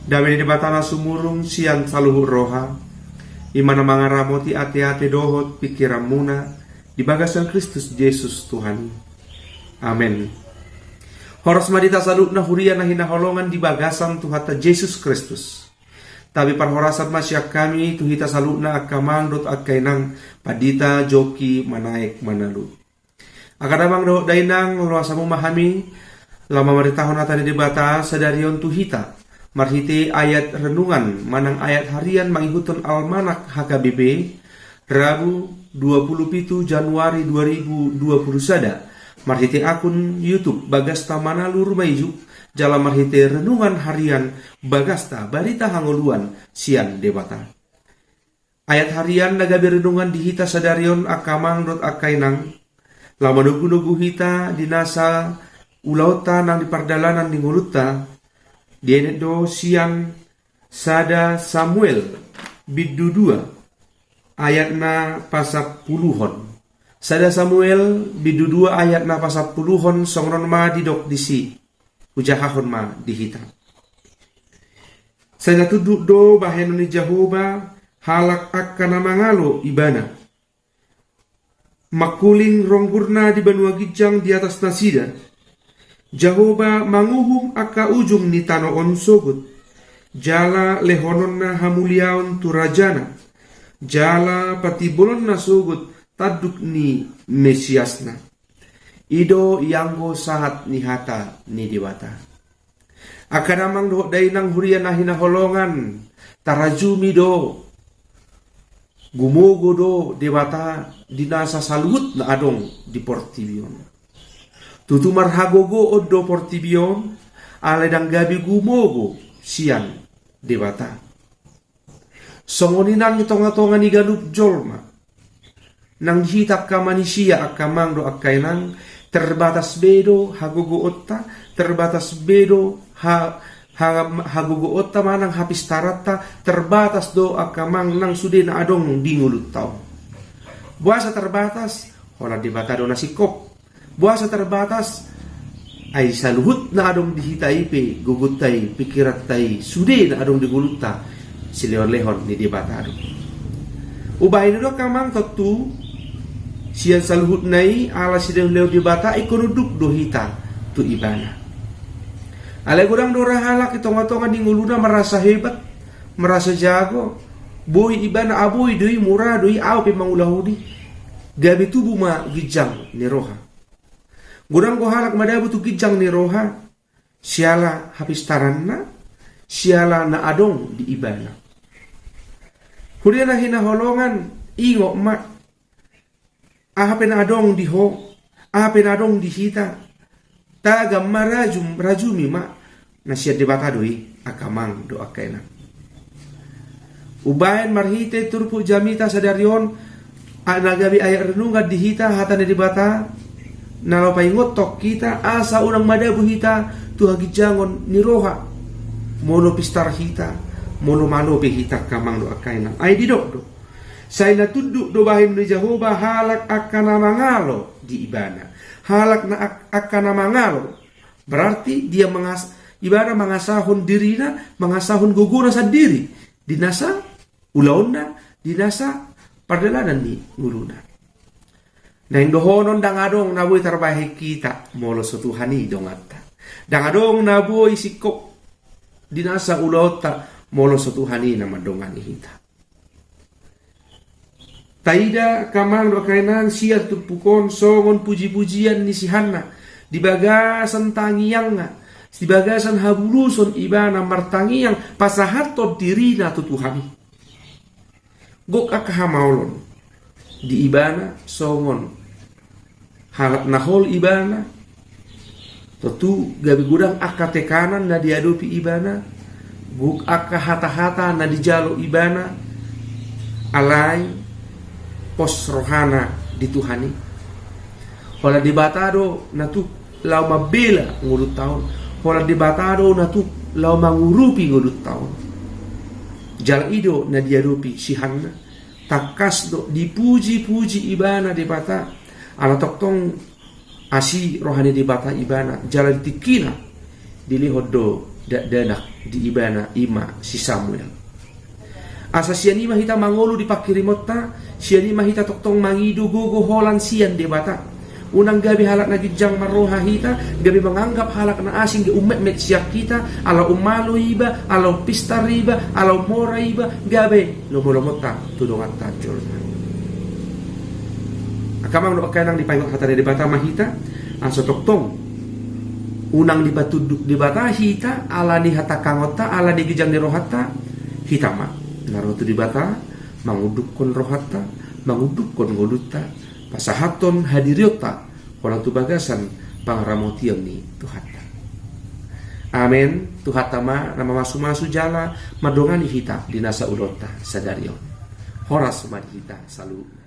Dawini di batana sumurung sian saluhur roha. Imana mangaramoti ate-ate dohot pikiran muna di bagasan Kristus Yesus Tuhan. Amin. Horos madita salutna huria na hinaholongan di bagasan Tuhata Yesus Kristus. Tapi parhorasan masyak kami tuhita salutna akamang akainang padita joki manaik manalu. Akadamang doh dainang luasa memahami lama maritahon atani debata sadarion tuhita. Marhiti ayat renungan manang ayat harian mangikuton almanak HKBP Rabu 27 Januari 2020 sada. Marhiti akun YouTube Bagasta Manalu Rumaijuk jala marhiti renungan harian Bagasta Barita Hangoluan sian debata. Ayat harian nagabi renungan dihita sadarion akamang akainang lama nugu-nugu hita dinasa ulauta nang di pardalanan di nguluta. Dienet do siang sada Samuel bidu 2 ayatna pasap puluhon. Sada Samuel bidu 2 ayatna pasap puluhon songron ma didok disi ujahahon ma dihita. Saya tuduk do bahenon ni Jehovah halak akkana mangalo ibana. Makuling ronggurna di banua gijang di atas nasida. Jehovah manguhum aka ujung ni tanoon sogut. Jala lehonon na hamuliaon turajana. Jala patibolon na sogut taduk ni Mesiasna. Ido yanggo sahat ni hata ni dewata. Akanamang do dainang hurian na hinaholongan. Tarajumi do. Gumogo do dewata dinasa salut na adong di Portibion. Tutumar hagogo odo Portibion aledang gabi gumogo siang dewata. Songoninang itonga-tonga ni galup jolma. Nang hitak ka manusia akamang do akainang terbatas bedo hagogo otta, terbatas bedo hagogo otta manang hapis tarata, terbatas do akamang nang sude na adong dingulut tau. Buasa terbatas, hola debata do nasikop. Buasa terbatas ay saluhut na adong dihitai pe gugutai pikirat tay sude na adong diguluta si lehon ni debatado. Ubahin do kamang totu siyan saluhut nai ala sidang leo debata ikonuduk do hita tu ibana. Alay gudang do rahalak itong-atongan di nguluna merasa hebat, merasa jago. Boy ibana aboy doi murah doi aw pe mangulahudi. Gabi tubuh ma gijang ni roha. Gudang ko halak madabu tu gijang ni roha. Siala habis taranna. Siala na adong di ibana. Hudian na hinaholongan. Ingo ma. Ahapen adong di ho. Ahapen adong di hita. Tagam rajumi ma. Nasyad debata doi. Akamang do akaina. Ubayan marhite turpu jamita sadarion. Nagabi ayat renungan di hita. Hatane debata. Nalo paingotok kita asa unang madabu hita tu hagijangon ni roha mono pistar hita mono malo be hita kamang do akaina ay didok do say natunduk do bahin ni Jehovah halak akana mangalo di ibana halak na akana mangalo berarti dia ibana mangasahon dirina mangasahon guguna sendiri dinasa ulauna dinasa pardalanan ni nguluna. Nah yung dohonon dangadong nabuhay tarbahe kita molo sa tuhani dong atta. Dangadong nabuhay sikop dinasa ulota molo sa tuhani na madongan ihita. Taida kamang do kainan siya tupukon songon puji-pujian ni si Hana di bagasan tangiyang nga di bagasan habuluson ibana martangiyang pasahatot dirina tutuhani. Gok akahamaulon di ibana songon halak nahol ibana tentu gabi gudang akate kanan na diadopi ibana guk aka hata-hata na dijalo ibana alay pos rohana dituhani hola dibatado na tu lau mabela ngulut taon hola dibatado na tu lau mangurupi ngulut taon jal ido na diadopi si Hana takas do dipuji-puji ibana debata ala toktong asi rohani debata ibana jalan tikina dilihod do danak di ibana ima si Samuel. Asa sian ima hita mangolu di pakirimota, sian ima hita toktong mangidu gugu holan sian di bata. Unang gabi halak na gijang maroha hita, gabi menganggap halak na asing di umet met siak kita, ala umalo iba, ala pista riba, ala mora iba, gabi lomo-lomota tudongan tajol. Akamang no kanang dipaingot hata di bata mahita, asa toktong unang dibatuduk di bata hita ala ni hata kangota ala di gijang di rohata hitama narotu di bata mangudukon rohata mangudukon ngoluta pasahaton hadiriota walang tubagasan pangaramotiam ni tuhata. Amen. Tuhata ma nama masu-masu jala madongani hita di nasa ulota sadarion horas mad hita salu